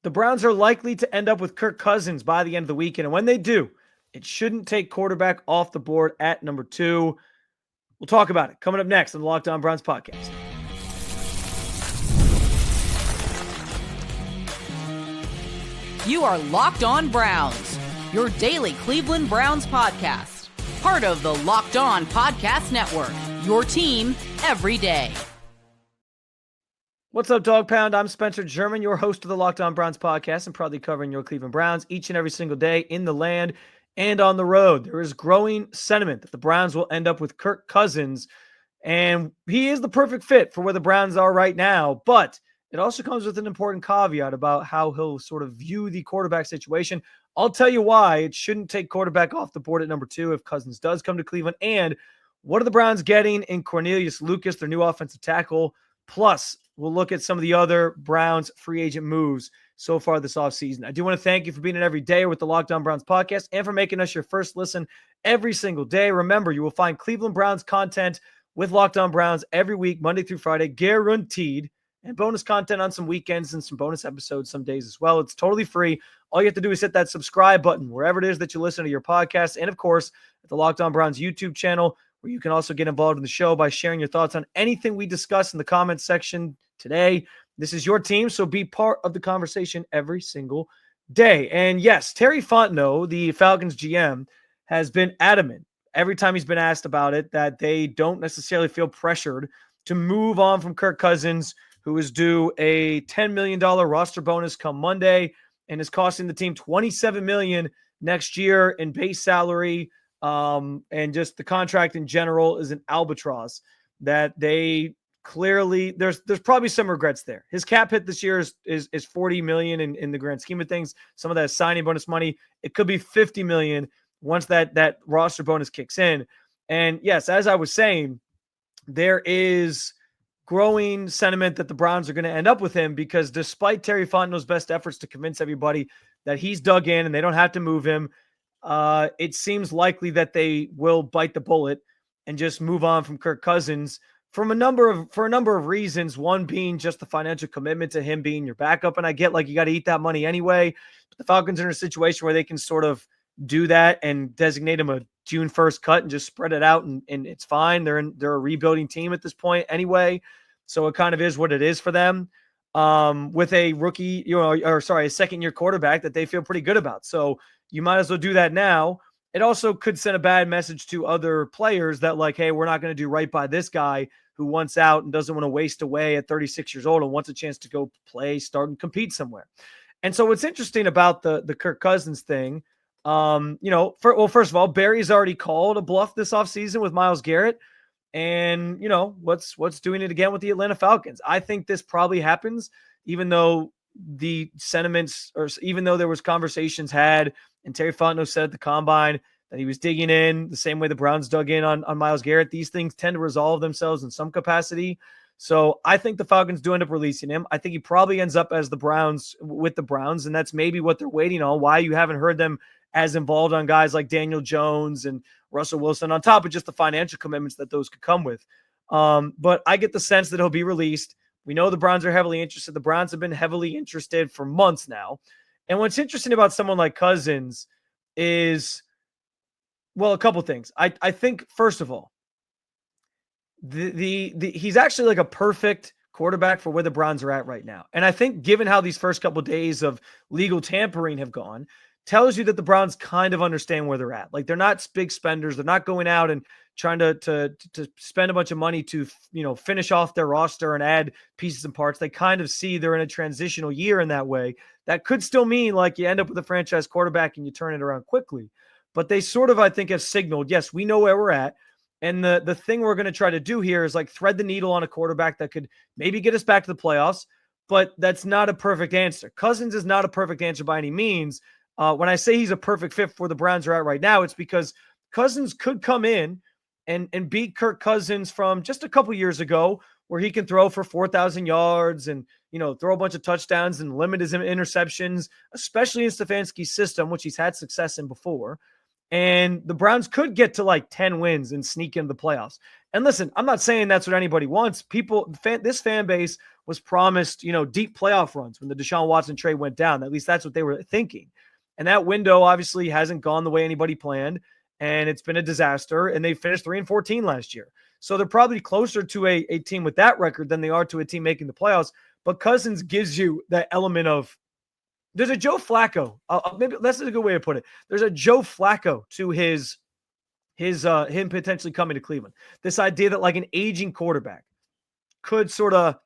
The Browns are likely to end up with Kirk Cousins by the end of the weekend. And when they do, it shouldn't take quarterback off the board at number 2. We'll talk about it coming up next on the Locked On Browns podcast. You are Locked On Browns, your daily Cleveland Browns podcast. Part of the Locked On Podcast Network, your team every day. What's up, Dog Pound? I'm Spencer German, your host of the Locked On Browns podcast, and proudly covering your Cleveland Browns each and every single day in the land and on the road. There is growing sentiment that the Browns will end up with Kirk Cousins, and he is the perfect fit for where the Browns are right now, but it also comes with an important caveat about how he'll sort of view the quarterback situation. I'll tell you why it shouldn't take quarterback off the board at number 2 if Cousins does come to Cleveland, and what are the Browns getting in Cornelius Lucas, their new offensive tackle. Plus, we'll look at some of the other Browns free agent moves so far this offseason. I do want to thank you for being in every day with the Locked On Browns podcast and for making us your first listen every single day. Remember, you will find Cleveland Browns content with Locked On Browns every week, Monday through Friday, guaranteed, and bonus content on some weekends and some bonus episodes some days as well. It's totally free. All you have to do is hit that subscribe button wherever it is that you listen to your podcast, and of course, at the Locked On Browns YouTube channel, where you can also get involved in the show by sharing your thoughts on anything we discuss in the comments section today. This is your team, so be part of the conversation every single day. And yes, Terry Fontenot, the Falcons GM, has been adamant every time he's been asked about it that they don't necessarily feel pressured to move on from Kirk Cousins, who is due a $10 million roster bonus come Monday and is costing the team $27 million next year in base salary. And just the contract in general is an albatross that they clearly, there's probably some regrets there. His cap hit this year is $40 million in the grand scheme of things. Some of that is signing bonus money. It could be $50 million once that roster bonus kicks in. And yes, as I was saying, there is growing sentiment that the Browns are going to end up with him because despite Terry Fontenot's best efforts to convince everybody that he's dug in and they don't have to move him, it seems likely that they will bite the bullet and just move on from Kirk Cousins for a number of reasons. One being just the financial commitment to him being your backup. And I get like you got to eat that money anyway. But the Falcons are in a situation where they can sort of do that and designate him a June 1st cut and just spread it out and it's fine. They're a rebuilding team at this point anyway. So it kind of is what it is for them. With a rookie, a second-year quarterback that they feel pretty good about. So you might as well do that now. It also could send a bad message to other players that like, hey, we're not going to do right by this guy who wants out and doesn't want to waste away at 36 years old and wants a chance to go play, start, and compete somewhere. And so what's interesting about the Kirk Cousins thing, first of all, Barry's already called a bluff this offseason with Myles Garrett. And, what's doing it again with the Atlanta Falcons? I think this probably happens, even though the sentiments, or even though there was conversations had, and Terry Fontenot said at the Combine that he was digging in the same way the Browns dug in on Myles Garrett. These things tend to resolve themselves in some capacity. So I think the Falcons do end up releasing him. I think he probably ends up with the Browns, and that's maybe what they're waiting on, why you haven't heard them as involved on guys like Daniel Jones and Russell Wilson, on top of just the financial commitments that those could come with. But I get the sense that he'll be released. We know the Browns are heavily interested. The Browns have been heavily interested for months now. And what's interesting about someone like Cousins is, well, a couple things. I think, first of all, he's actually like a perfect quarterback for where the Browns are at right now. And I think given how these first couple of days of legal tampering have gone, tells you that the Browns kind of understand where they're at. Like, they're not big spenders. They're not going out and trying to spend a bunch of money to, finish off their roster and add pieces and parts. They kind of see they're in a transitional year in that way. That could still mean like you end up with a franchise quarterback and you turn it around quickly. But they sort of, I think, have signaled, yes, we know where we're at. And the thing we're going to try to do here is like thread the needle on a quarterback that could maybe get us back to the playoffs, but that's not a perfect answer. Cousins is not a perfect answer by any means. When I say he's a perfect fit for the Browns are at right now, it's because Cousins could come in and beat Kirk Cousins from just a couple years ago, where he can throw for 4,000 yards and, throw a bunch of touchdowns and limit his interceptions, especially in Stefanski's system, which he's had success in before. And the Browns could get to like 10 wins and sneak into the playoffs. And listen, I'm not saying that's what anybody wants. This fan base was promised, deep playoff runs when the Deshaun Watson trade went down. At least that's what they were thinking. And that window obviously hasn't gone the way anybody planned, and it's been a disaster. And they finished 3-14 last year. So they're probably closer to a team with that record than they are to a team making the playoffs. But Cousins gives you that element of, there's a Joe Flacco. Maybe that's a good way to put it. There's a Joe Flacco to him potentially coming to Cleveland. This idea that like an aging quarterback could sort of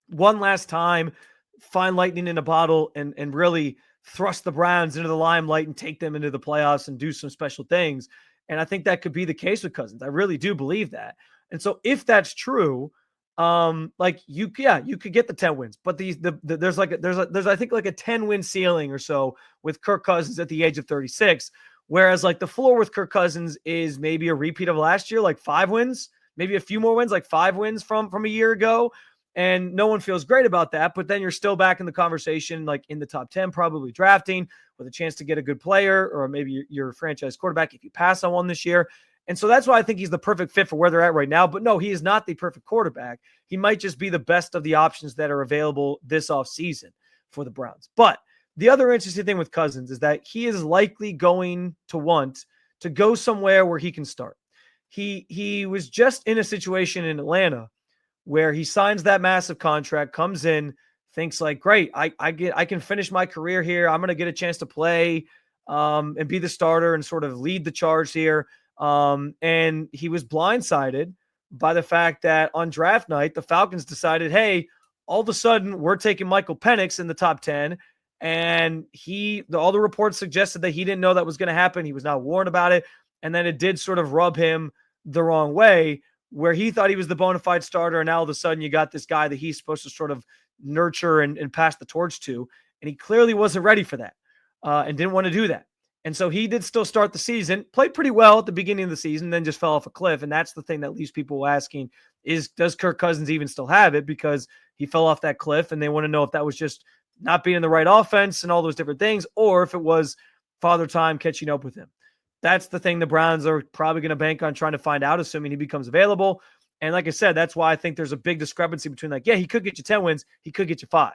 one last time find lightning in a bottle and really thrust the Browns into the limelight and take them into the playoffs and do some special things. And I think that could be the case with Cousins. I really do believe that. And so if that's true, you could get the 10 wins, but there's I think like a 10-win ceiling or so with Kirk Cousins at the age of 36. Whereas like the floor with Kirk Cousins is maybe a repeat of last year, like 5 wins, maybe a few more wins, like 5 wins from a year ago. And no one feels great about that, but then you're still back in the conversation, like in the top 10, probably drafting with a chance to get a good player or maybe your franchise quarterback if you pass on one this year. And so that's why I think he's the perfect fit for where they're at right now. But no, he is not the perfect quarterback. He might just be the best of the options that are available this offseason for the Browns. But the other interesting thing with Cousins is that he is likely going to want to go somewhere where he can start. He was just in a situation in Atlanta where he signs that massive contract, comes in, thinks like, great, I can finish my career here. I'm going to get a chance to play and be the starter and sort of lead the charge here. And he was blindsided by the fact that on draft night, the Falcons decided, hey, all of a sudden we're taking Michael Penix in the top 10. And all the reports suggested that he didn't know that was going to happen. He was not warned about it. And then it did sort of rub him the wrong way, where he thought he was the bona fide starter. And now all of a sudden you got this guy that he's supposed to sort of nurture and pass the torch to. And he clearly wasn't ready for that and didn't want to do that. And so he did still start the season, played pretty well at the beginning of the season, then just fell off a cliff. And that's the thing that leaves people asking is, does Kirk Cousins even still have it? Because he fell off that cliff and they want to know if that was just not being in the right offense and all those different things, or if it was father time catching up with him. That's the thing the Browns are probably going to bank on trying to find out, assuming he becomes available. And like I said, that's why I think there's a big discrepancy between like, yeah, he could get you 10 wins. He could get you 5.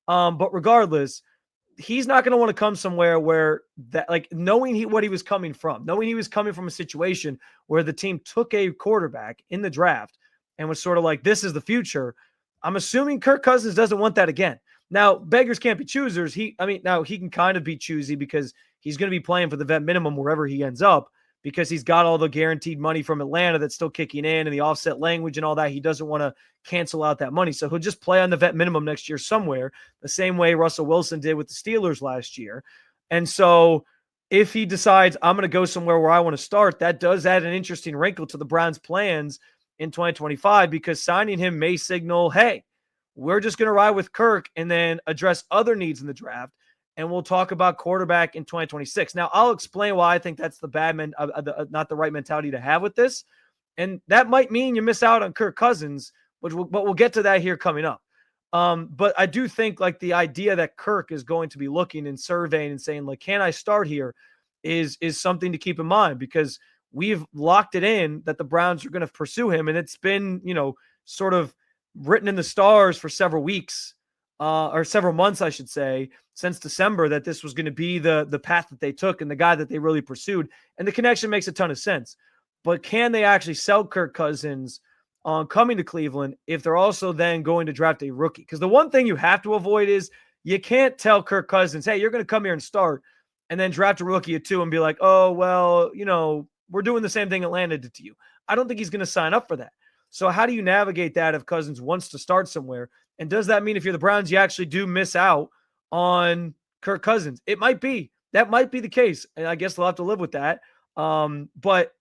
But regardless, he's not going to want to come somewhere where that, like knowing what he was coming from a situation where the team took a quarterback in the draft and was sort of like, this is the future. I'm assuming Kirk Cousins doesn't want that again. Now, beggars can't be choosers. Now he can kind of be choosy because he's going to be playing for the vet minimum wherever he ends up, because he's got all the guaranteed money from Atlanta that's still kicking in and the offset language and all that. He doesn't want to cancel out that money. So he'll just play on the vet minimum next year somewhere, the same way Russell Wilson did with the Steelers last year. And so if he decides I'm going to go somewhere where I want to start, that does add an interesting wrinkle to the Browns' plans in 2025, because signing him may signal, hey, we're just going to ride with Kirk and then address other needs in the draft. And we'll talk about quarterback in 2026. Now, I'll explain why I think that's not the right mentality to have with this. And that might mean you miss out on Kirk Cousins, but we'll get to that here coming up. But I do think like the idea that Kirk is going to be looking and surveying and saying, like, can I start here is something to keep in mind, because we've locked it in that the Browns are going to pursue him. And it's been, sort of written in the stars for several weeks or several months, I should say, since December, that this was going to be the path that they took and the guy that they really pursued. And the connection makes a ton of sense. But can they actually sell Kirk Cousins on coming to Cleveland if they're also then going to draft a rookie? Because the one thing you have to avoid is you can't tell Kirk Cousins, hey, you're going to come here and start, and then draft a rookie at 2 and be like, oh, well, we're doing the same thing Atlanta did to you. I don't think he's going to sign up for that. So how do you navigate that if Cousins wants to start somewhere? And does that mean if you're the Browns, you actually do miss out on Kirk Cousins? It might be. That might be the case. And I guess they'll have to live with that. But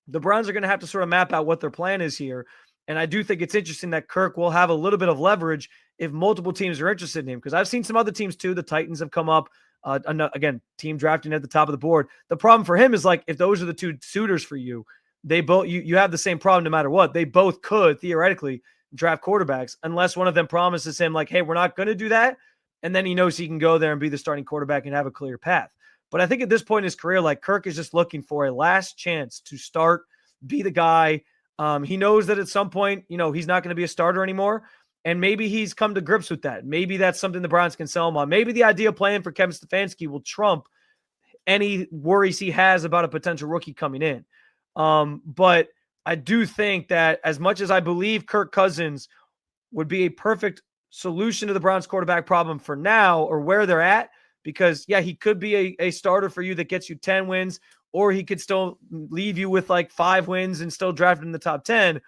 the Browns are going to have to sort of map out what their plan is here. And I do think it's interesting that Kirk will have a little bit of leverage if multiple teams are interested in him. Because I've seen some other teams too. The Titans have come up. Again, team drafting at the top of the board. The problem for him is like, if those are the two suitors for you, they both you have the same problem no matter what. They both could theoretically draft quarterbacks unless one of them promises him like, hey, we're not going to do that. And then he knows he can go there and be the starting quarterback and have a clear path. But I think at this point in his career, like Kirk is just looking for a last chance to start, be the guy. He knows that at some point, he's not going to be a starter anymore. And maybe he's come to grips with that. Maybe that's something the Browns can sell him on. Maybe the idea of playing for Kevin Stefanski will trump any worries he has about a potential rookie coming in. But I do think that as much as I believe Kirk Cousins would be a perfect solution to the Browns quarterback problem for now or where they're at, because yeah, he could be a starter for you that gets you 10 wins, or he could still leave you with like 5 wins and still draft in the top 10.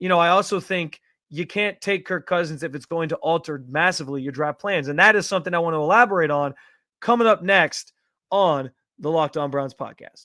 I also think you can't take Kirk Cousins if it's going to alter massively your draft plans. And that is something I want to elaborate on coming up next on the Locked On Browns podcast.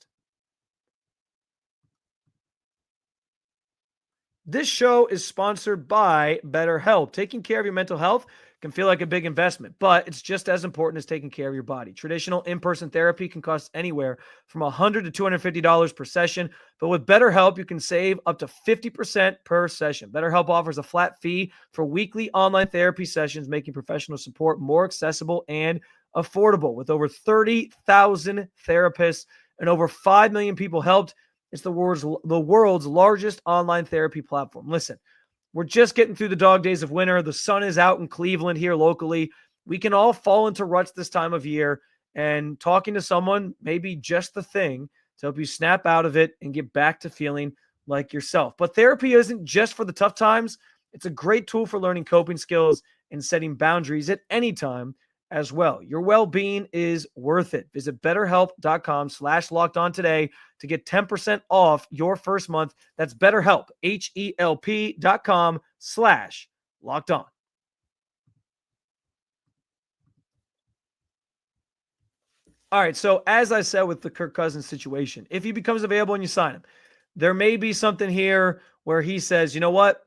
This show is sponsored by BetterHelp. Taking care of your mental health can feel like a big investment, but it's just as important as taking care of your body. Traditional in-person therapy can cost anywhere from $100 to $250 per session, but with BetterHelp, you can save up to 50% per session. BetterHelp offers a flat fee for weekly online therapy sessions, making professional support more accessible and affordable. With over 30,000 therapists and over 5 million people helped, it's the world's largest online therapy platform. Listen, we're just getting through the dog days of winter. The sun is out in Cleveland here locally. We can all fall into ruts this time of year, and talking to someone may be just the thing to help you snap out of it and get back to feeling like yourself. But therapy isn't just for the tough times. It's a great tool for learning coping skills and setting boundaries at any time as well. Your well-being is worth it. Visit betterhelp.com/lockedon today to get 10% off your first month. That's BetterHelp, HELP.com/lockedon. All right, so as I said with the Kirk Cousins situation, if he becomes available and you sign him, there may be something here where he says, you know what?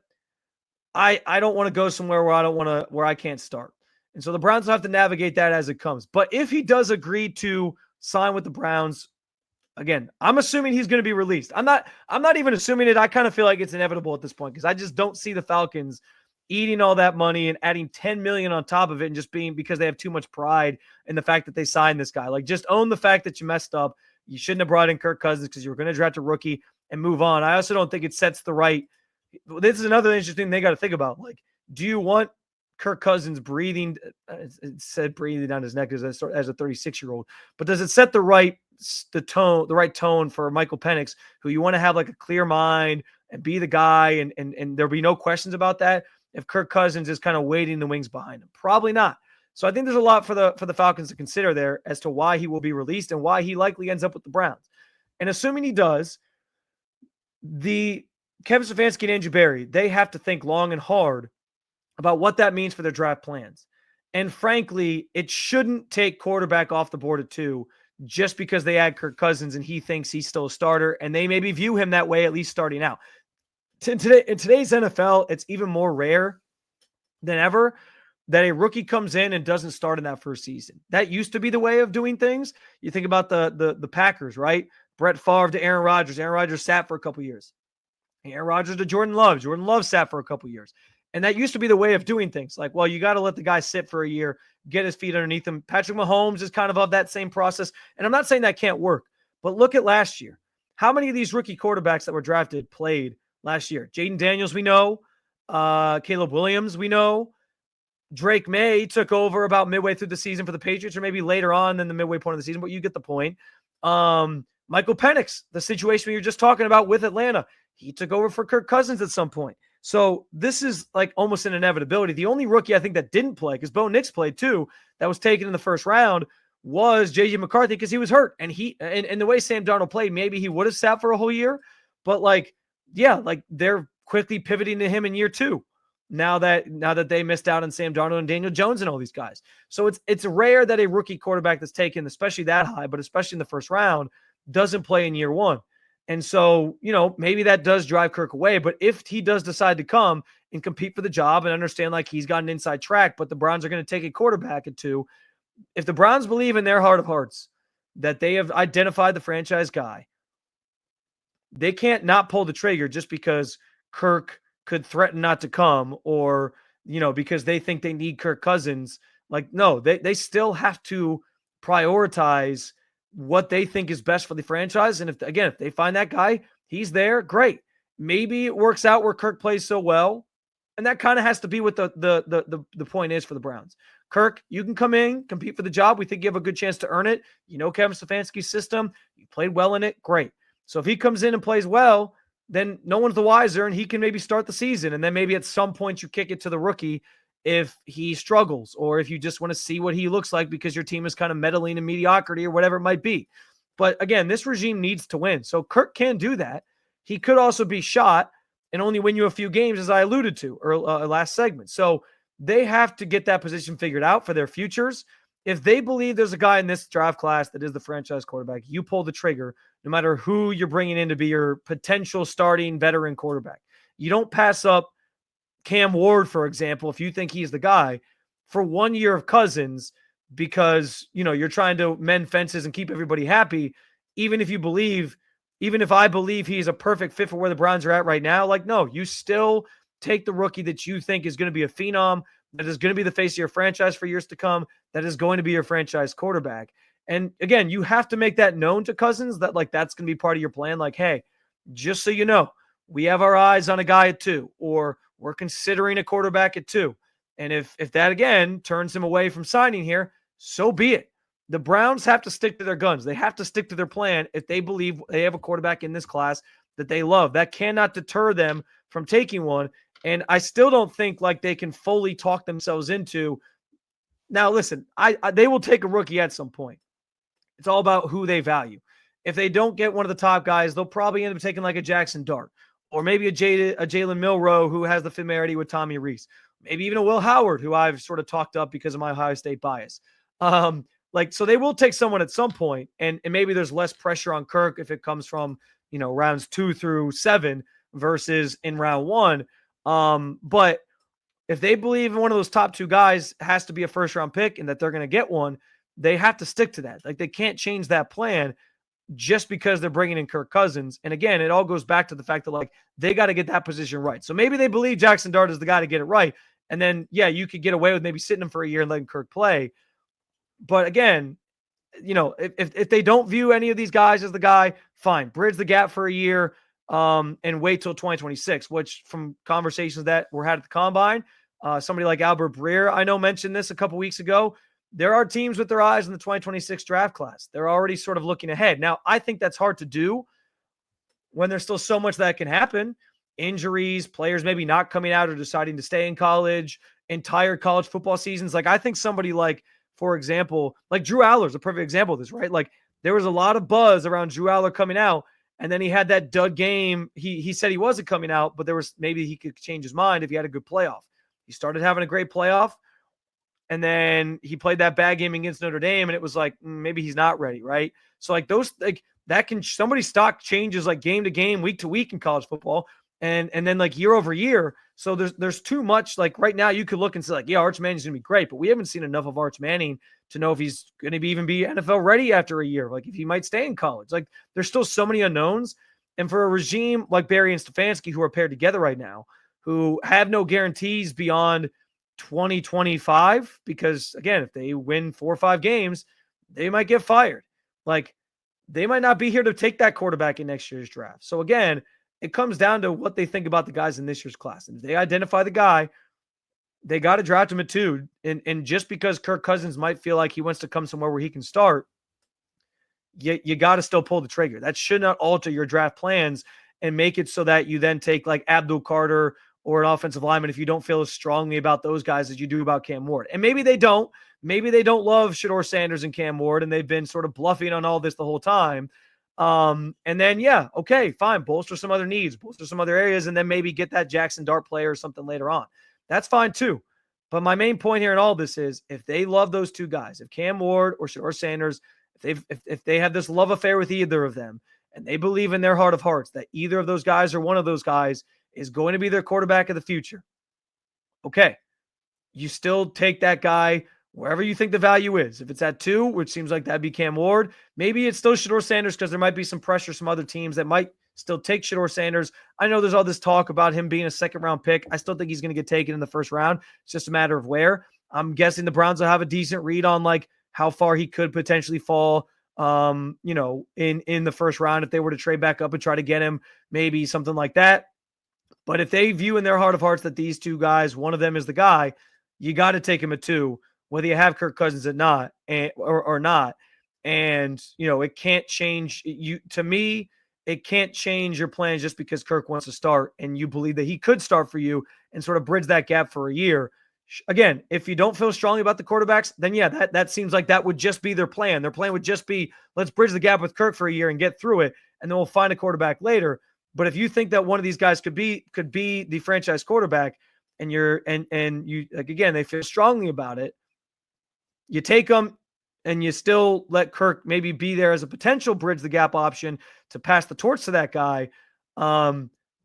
I don't want to go somewhere where I can't start. And so the Browns will have to navigate that as it comes. But if he does agree to sign with the Browns, again, I'm assuming he's going to be released. I'm not even assuming it. I kind of feel like it's inevitable at this point because I just don't see the Falcons eating all that money and adding $10 million on top of it and just being because they have too much pride in the fact that they signed this guy. Like, just own the fact that you messed up. You shouldn't have brought in Kirk Cousins because you were going to draft a rookie and move on. I also don't think it sets the right. This is another interesting thing they got to think about. Like, do you want Kirk Cousins breathing? It said breathing down his neck as a 36-year-old, but does it set the right tone for Michael Penix, who you want to have like a clear mind and be the guy, and there'll be no questions about that if Kirk Cousins is kind of waiting in the wings behind him? Probably not. So I think there's a lot for the Falcons to consider there as to why he will be released and why he likely ends up with the Browns. And assuming he does, the Kevin Stefanski and Andrew Berry, they have to think long and hard about what that means for their draft plans. And frankly, it shouldn't take quarterback off the board at 2 just because they add Kirk Cousins and he thinks he's still a starter, and they maybe view him that way, at least starting out. In today's NFL, it's even more rare than ever that a rookie comes in and doesn't start in that first season. That used to be the way of doing things. You think about the Packers, right? Brett Favre to Aaron Rodgers. Aaron Rodgers sat for a couple years. Aaron Rodgers to Jordan Love. Jordan Love sat for a couple years. And that used to be the way of doing things. Like, well, you got to let the guy sit for a year, get his feet underneath him. Patrick Mahomes is kind of that same process. And I'm not saying that can't work, but look at last year. How many of these rookie quarterbacks that were drafted played last year? Jaden Daniels, we know. Caleb Williams, we know. Drake May took over about midway through the season for the Patriots, or maybe later on than the midway point of the season, but you get the point. Michael Penix, the situation we were just talking about with Atlanta, he took over for Kirk Cousins at some point. So this is like almost an inevitability. The only rookie I think that didn't play, because Bo Nix played too, that was taken in the first round, was J.J. McCarthy because he was hurt. And and the way Sam Darnold played, maybe he would have sat for a whole year. But they're quickly pivoting to him in year 2. Now that they missed out on Sam Darnold and Daniel Jones and all these guys. So it's rare that a rookie quarterback that's taken, especially that high, but especially in the first round, doesn't play in year 1. And so, maybe that does drive Kirk away. But if he does decide to come and compete for the job and understand like he's got an inside track, but the Browns are going to take a quarterback at 2, if the Browns believe in their heart of hearts that they have identified the franchise guy, they can't not pull the trigger just because Kirk could threaten not to come or, because they think they need Kirk Cousins. Like, no, they still have to prioritize what they think is best for the franchise. And if they find that guy, he's there, great. Maybe it works out where Kirk plays so well And that kind of has to be what the point is for the Browns. Kirk, you can come in, compete for the job. We think you have a good chance to earn it. You know Kevin Stefanski's system. You played well in it. Great. So if he comes in and plays well, then no one's the wiser, and he can maybe start the season. And then maybe at some point you kick it to the rookie if he struggles, or if you just want to see what he looks like because your team is kind of meddling in mediocrity or whatever it might be. But again, this regime needs to win. So Kirk can do that. He could also be shot and only win you a few games, as I alluded to last segment. So they have to get that position figured out for their futures. If they believe there's a guy in this draft class that is the franchise quarterback, you pull the trigger no matter who you're bringing in to be your potential starting veteran quarterback. You don't pass up Cam Ward, for example, if you think he's the guy for 1 year of Cousins because, you're trying to mend fences and keep everybody happy. Even if I believe he's a perfect fit for where the Browns are at right now, no, you still take the rookie that you think is going to be a phenom, that is going to be the face of your franchise for years to come, that is going to be your franchise quarterback. And again, you have to make that known to Cousins that that's going to be part of your plan. Hey, just so you know, we have our eyes on a guy at 2, or we're considering a quarterback at 2. And if that again turns him away from signing here, so be it. The Browns have to stick to their guns. They have to stick to their plan if they believe they have a quarterback in this class that they love. That cannot deter them from taking one. And I still don't think they can fully talk themselves into. Now, listen, they will take a rookie at some point. It's all about who they value. If they don't get one of the top guys, they'll probably end up taking a Jackson Dart, or maybe a Jalen Milroe who has the familiarity with Tommy Reese. Maybe even a Will Howard, who I've sort of talked up because of my Ohio State bias. So they will take someone at some point, and maybe there's less pressure on Kirk if it comes from, rounds 2 through 7 versus in round 1. But if they believe in one of those top 2 guys has to be a first round pick and that they're going to get one, they have to stick to that. They can't change that plan just because they're bringing in Kirk Cousins. And again, it all goes back to the fact that they got to get that position right. So maybe they believe Jackson Dart is the guy to get it right. And then, yeah, you could get away with maybe sitting him for a year and letting Kirk play. But again, if they don't view any of these guys as the guy, fine, bridge the gap for a year and wait till 2026, which from conversations that were had at the Combine, somebody like Albert Breer, I know, mentioned this a couple weeks ago. There are teams with their eyes on the 2026 draft class. They're already sort of looking ahead. Now, I think that's hard to do when there's still so much that can happen. Injuries, players maybe not coming out or deciding to stay in college, entire college football seasons. I think somebody for example, Drew Aller is a perfect example of this, right? There was a lot of buzz around Drew Aller coming out, and then he had that dud game. He said he wasn't coming out, but maybe he could change his mind if he had a good playoff. He started having a great playoff, and then he played that bad game against Notre Dame, and it was maybe he's not ready, right? So that can, somebody's stock changes game to game, week to week in college football, and then year over year. So there's too much. Right now you could look and say yeah, Arch Manning's gonna be great, but we haven't seen enough of Arch Manning to know if he's gonna even be NFL ready after a year, if he might stay in college. There's still so many unknowns. And for a regime like Barry and Stefanski, who are paired together right now, who have no guarantees beyond 2025, because again, if they win 4 or 5 games, they might get fired. They might not be here to take that quarterback in next year's draft. So again, it comes down to what they think about the guys in this year's class. And if they identify the guy, they got to draft him at 2. And just because Kirk Cousins might feel like he wants to come somewhere where he can start, you got to still pull the trigger. That should not alter your draft plans and make it so that you then take Abdul Carter or an offensive lineman if you don't feel as strongly about those guys as you do about Cam Ward. And maybe they don't. Maybe they don't love Shedeur Sanders and Cam Ward, and they've been sort of bluffing on all this the whole time. And then, yeah, okay, fine. Bolster some other needs, bolster some other areas, and then maybe get that Jackson Dart player or something later on. That's fine too. But my main point here in all this is if they love those 2 guys, if Cam Ward or Shedeur Sanders, if they have this love affair with either of them, and they believe in their heart of hearts that either of those guys or one of those guys is going to be their quarterback of the future, okay, you still take that guy wherever you think the value is. If it's at 2, which seems like that'd be Cam Ward, maybe it's still Shedeur Sanders because there might be some pressure, some other teams that might still take Shedeur Sanders. I know there's all this talk about him being a 2nd-round pick. I still think he's going to get taken in the 1st round. It's just a matter of where. I'm guessing the Browns will have a decent read on how far he could potentially fall, in the 1st round if they were to trade back up and try to get him, maybe something like that. But if they view in their heart of hearts that these two guys, one of them is the guy, you got to take him at 2, whether you have Kirk Cousins or not. And, it can't change you. To me, it can't change your plans just because Kirk wants to start and you believe that he could start for you and sort of bridge that gap for a year. Again, if you don't feel strongly about the quarterbacks, then yeah, that seems like that would just be their plan. Their plan would just be, let's bridge the gap with Kirk for a year and get through it, and then we'll find a quarterback later. But if you think that one of these guys could be the franchise quarterback, and you like, again, they feel strongly about it, you take them and you still let Kirk maybe be there as a potential bridge the gap option to pass the torch to that guy.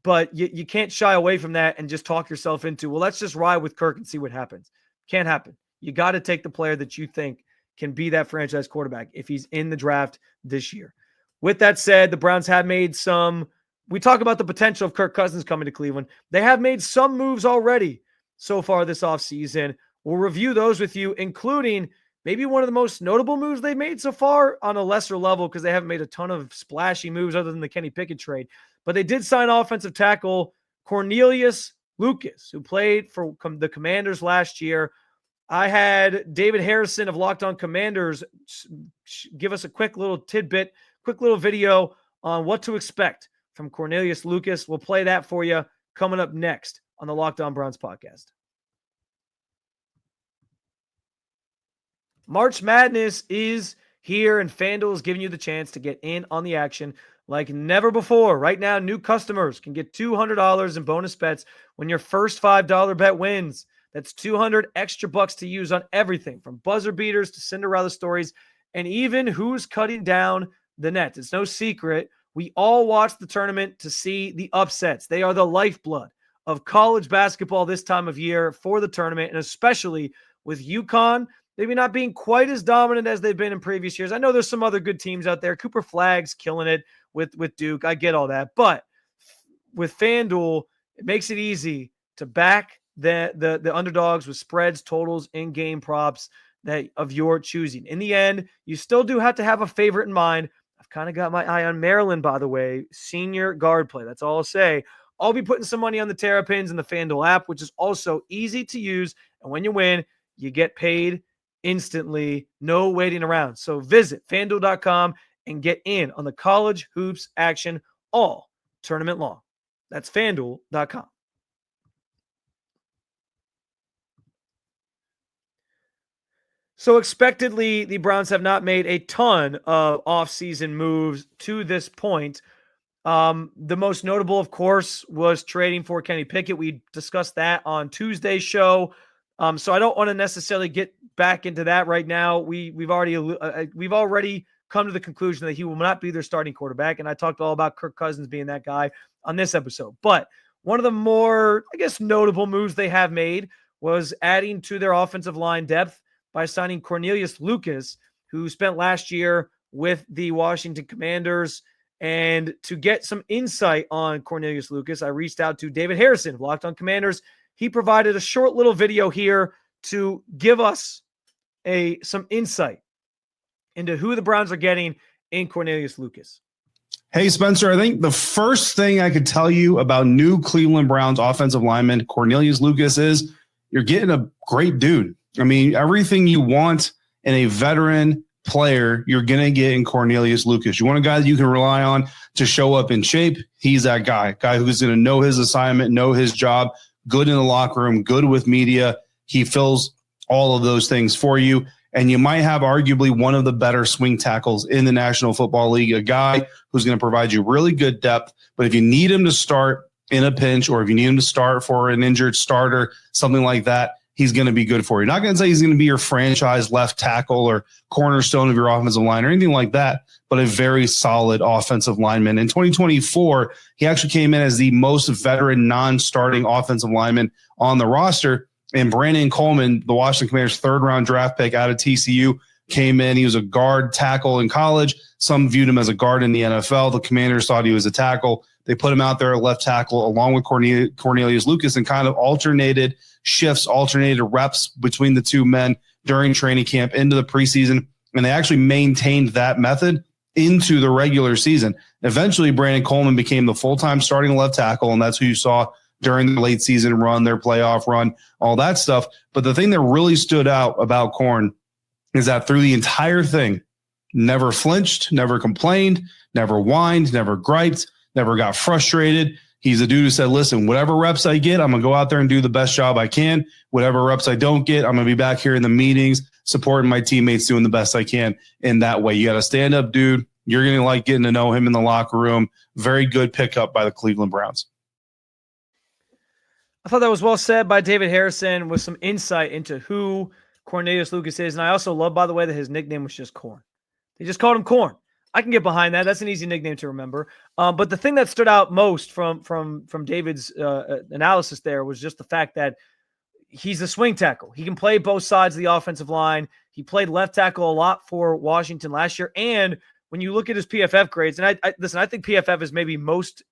But you can't shy away from that and just talk yourself into, well, let's just ride with Kirk and see what happens. Can't happen. You got to take the player that you think can be that franchise quarterback if he's in the draft this year. With that said, the Browns have made we talk about the potential of Kirk Cousins coming to Cleveland. They have made some moves already so far this offseason. We'll review those with you, including maybe one of the most notable moves they've made so far on a lesser level because they haven't made a ton of splashy moves other than the Kenny Pickett trade. But they did sign offensive tackle Cornelius Lucas, who played for the Commanders last year. I had David Harrison of Locked On Commanders give us a quick little tidbit, quick little video on what to expect from Cornelius Lucas. We'll play that for you coming up next on the Locked On Browns podcast. March Madness is here, and FanDuel is giving you the chance to get in on the action like never before. Right now, new customers can get $200 in bonus bets when your first $5 bet wins. That's $200 extra bucks to use on everything from buzzer beaters to Cinderella stories and even who's cutting down the nets. It's no secret. We all watch the tournament to see the upsets. They are the lifeblood of college basketball this time of year for the tournament, and especially with UConn maybe not being quite as dominant as they've been in previous years. I know there's some other good teams out there. Cooper Flagg's killing it with Duke. I get all that. But with FanDuel, it makes it easy to back the underdogs with spreads, totals, in-game props of your choosing. In the end, you still do have to have a favorite in mind. I've kind of got my eye on Maryland, by the way, senior guard play. That's all I'll say. I'll be putting some money on the Terrapins in the FanDuel app, which is also easy to use. And when you win, you get paid instantly, no waiting around. So visit FanDuel.com and get in on the college hoops action all tournament long. That's FanDuel.com. So expectedly, the Browns have not made a ton of offseason moves to this point. The most notable, of course, was trading for Kenny Pickett. We discussed that on Tuesday's show. So I don't want to necessarily get back into that right now. We've already come to the conclusion that he will not be their starting quarterback, and I talked all about Kirk Cousins being that guy on this episode. But one of the more, I guess, notable moves they have made was adding to their offensive line depth by signing Cornelius Lucas, who spent last year with the Washington Commanders. And to get some insight on Cornelius Lucas, I reached out to David Harrison of Locked On Commanders. He provided a short little video here to give us some insight into who the Browns are getting in Cornelius Lucas. Hey, Spencer, I think the first thing I could tell you about new Cleveland Browns offensive lineman Cornelius Lucas is you're getting a great dude. I mean, everything you want in a veteran player, you're going to get in Cornelius Lucas. You want a guy that you can rely on to show up in shape. He's that guy who's going to know his assignment, know his job, good in the locker room, good with media. He fills all of those things for you. And you might have arguably one of the better swing tackles in the National Football League, a guy who's going to provide you really good depth. But if you need him to start in a pinch, or if you need him to start for an injured starter, something like that, he's going to be good for you. Not going to say he's going to be your franchise left tackle or cornerstone of your offensive line or anything like that, but a very solid offensive lineman. In 2024, he actually came in as the most veteran non-starting offensive lineman on the roster. And Brandon Coleman, the Washington Commanders' third-round draft pick out of TCU, came in. He was a guard tackle in college. Some viewed him as a guard in the NFL. The Commanders thought he was a tackle. They put him out there at left tackle along with Cornelius Lucas and kind of alternated reps between the two men during training camp into the preseason. And they actually maintained that method into the regular season. Eventually, Brandon Coleman became the full-time starting left tackle, and that's who you saw during the late season run, their playoff run, all that stuff. But the thing that really stood out about Corn is that through the entire thing, never flinched, never complained, never whined, never griped, never got frustrated. He's a dude who said, listen, whatever reps I get, I'm going to go out there and do the best job I can. Whatever reps I don't get, I'm going to be back here in the meetings, supporting my teammates, doing the best I can. In that way, you got to stand up, dude. You're going to like getting to know him in the locker room. Very good pickup by the Cleveland Browns. I thought that was well said by David Harrison with some insight into who Cornelius Lucas is. And I also love, by the way, that his nickname was just Corn. They just called him Corn. I can get behind that. That's an easy nickname to remember. But the thing that stood out most from David's analysis there was just the fact that he's a swing tackle. He can play both sides of the offensive line. He played left tackle a lot for Washington last year. And when you look at his PFF grades, and I think PFF is maybe most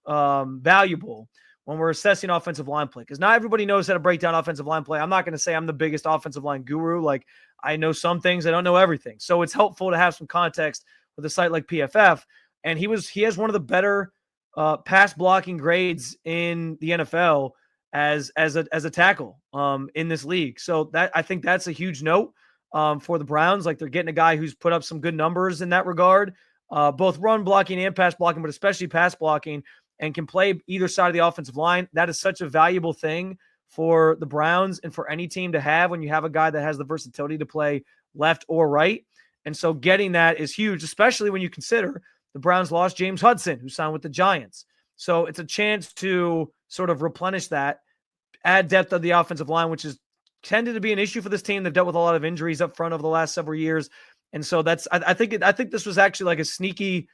valuable when we're assessing offensive line play, because not everybody knows how to break down offensive line play. I'm not going to say I'm the biggest offensive line guru. Like, I know some things, I don't know everything. So it's helpful to have some context with a site like PFF. And he has one of the better pass blocking grades in the NFL as a tackle in this league. So that, I think that's a huge note for the Browns. Like, they're getting a guy who's put up some good numbers in that regard, both run blocking and pass blocking, but especially pass blocking, and can play either side of the offensive line. That is such a valuable thing for the Browns and for any team to have when you have a guy that has the versatility to play left or right. And so getting that is huge, especially when you consider the Browns lost James Hudson, who signed with the Giants. So it's a chance to sort of replenish that, add depth of the offensive line, which is tended to be an issue for this team. They've dealt with a lot of injuries up front over the last several years. And so I think this was actually like a sneaky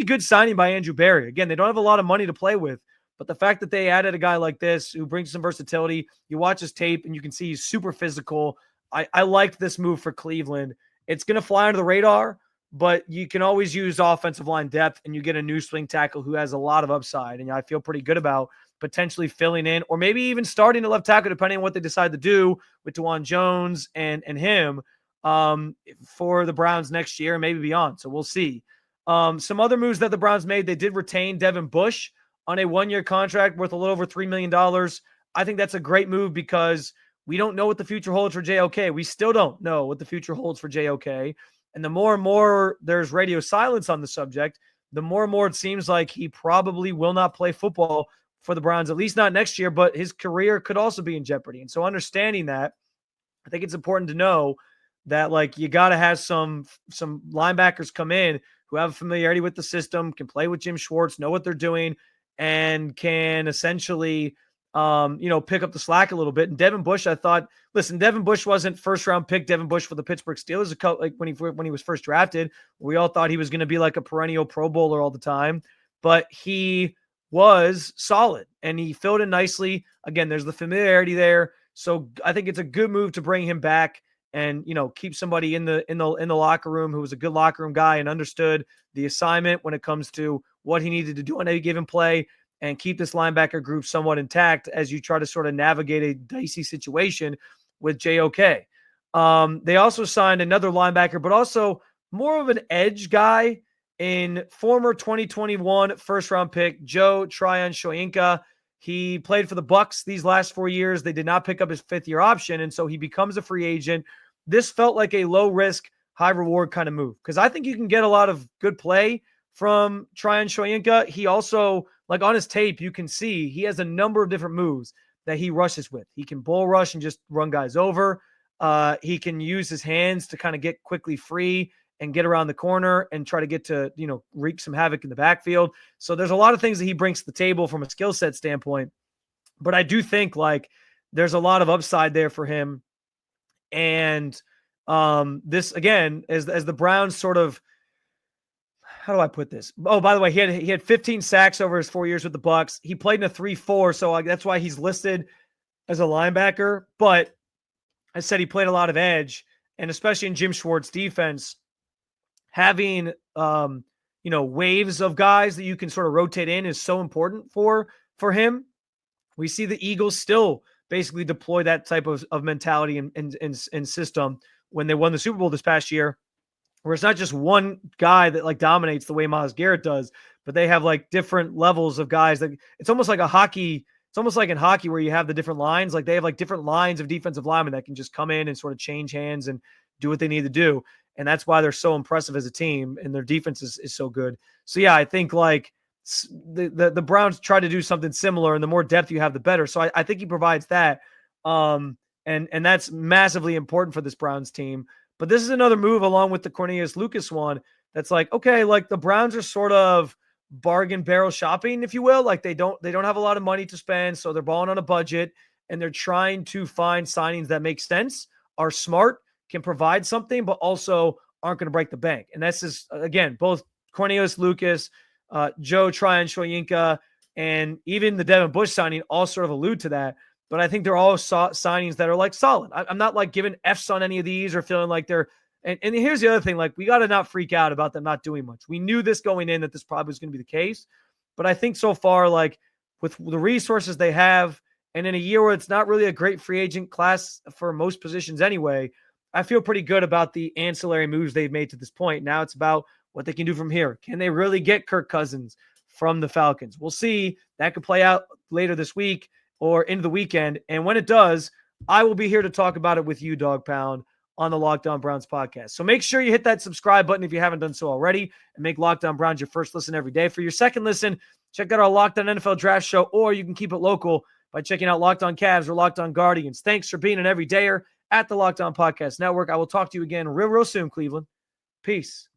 good signing by Andrew Berry. Again, they don't have a lot of money to play with, but the fact that they added a guy like this who brings some versatility, you watch his tape and you can see he's super physical. I liked this move for Cleveland. It's going to fly under the radar, but you can always use offensive line depth, and you get a new swing tackle who has a lot of upside. And I feel pretty good about potentially filling in, or maybe even starting at left tackle, depending on what they decide to do with DeJuan Jones and him for the Browns next year and maybe beyond. So we'll see. Some other moves that the Browns made, they did retain Devin Bush on a one-year contract worth a little over $3 million. I think that's a great move because we don't know what the future holds for JOK. We still don't know what the future holds for JOK. And the more and more there's radio silence on the subject, the more and more it seems like he probably will not play football for the Browns, at least not next year, but his career could also be in jeopardy. And so understanding that, I think it's important to know that, like, you got to have some linebackers come in who have familiarity with the system, can play with Jim Schwartz, know what they're doing, and can essentially, pick up the slack a little bit. And Devin Bush, I thought, listen, Devin Bush wasn't first round pick Devin Bush for the Pittsburgh Steelers. Like when he was first drafted, we all thought he was going to be like a perennial Pro Bowler all the time, but he was solid and he filled in nicely. Again, there's the familiarity there. So I think it's a good move to bring him back and, keep somebody in the locker room who was a good locker room guy and understood the assignment when it comes to what he needed to do on any given play, and keep this linebacker group somewhat intact as you try to sort of navigate a dicey situation with JOK. They also signed another linebacker, but also more of an edge guy in former 2021 first-round pick Joe Tryon-Shoyinka. He played for the Bucs these last 4 years. They did not pick up his fifth-year option, and so he becomes a free agent. This felt like a low-risk, high-reward kind of move because I think you can get a lot of good play from Tryon-Shoyinka. He also, like on his tape, you can see he has a number of different moves that he rushes with. He can bull rush and just run guys over. He can use his hands to kind of get quickly free and get around the corner and try to get to, wreak some havoc in the backfield. So there's a lot of things that he brings to the table from a skill set standpoint. But I do think like there's a lot of upside there for him. And this, again, as the Browns sort of, how do I put this? Oh, by the way, he had 15 sacks over his 4 years with the Bucs. He played in a 3-4, so that's why he's listed as a linebacker. But I said he played a lot of edge, and especially in Jim Schwartz defense, having waves of guys that you can sort of rotate in is so important for him. We see the Eagles still basically deploy that type of mentality and system when they won the Super Bowl this past year, where it's not just one guy that like dominates the way Myles Garrett does, but they have like different levels of guys. That it's almost like a hockey. It's almost like in hockey where you have the different lines. Like they have like different lines of defensive linemen that can just come in and sort of change hands and do what they need to do. And that's why they're so impressive as a team, and their defense is so good. So yeah, I think like the Browns try to do something similar, and the more depth you have, the better. So I think he provides that. And that's massively important for this Browns team. But this is another move along with the Cornelius Lucas one that's like, okay, like the Browns are sort of bargain barrel shopping, if you will. Like they don't have a lot of money to spend, so they're balling on a budget, and they're trying to find signings that make sense, are smart, can provide something, but also aren't going to break the bank. And that's just, again, both Cornelius Lucas, Joe Tryon-Shoyinka, and even the Devin Bush signing all sort of allude to that. But I think they're all signings that are like solid. I'm not like giving Fs on any of these or feeling like they're, and here's the other thing, like we got to not freak out about them not doing much. We knew this going in that this probably was going to be the case. But I think so far, like with the resources they have, and in a year where it's not really a great free agent class for most positions anyway, I feel pretty good about the ancillary moves they've made to this point. Now it's about what they can do from here. Can they really get Kirk Cousins from the Falcons? We'll see. That could play out later this week or into the weekend. And when it does, I will be here to talk about it with you, Dog Pound, on the Locked On Browns podcast. So make sure you hit that subscribe button if you haven't done so already, and make Locked On Browns your first listen every day. For your second listen, check out our Locked On NFL Draft Show, or you can keep it local by checking out Locked On Cavs or Locked On Guardians. Thanks for being an everydayer at the Locked On Podcast Network. I will talk to you again real soon, Cleveland. Peace.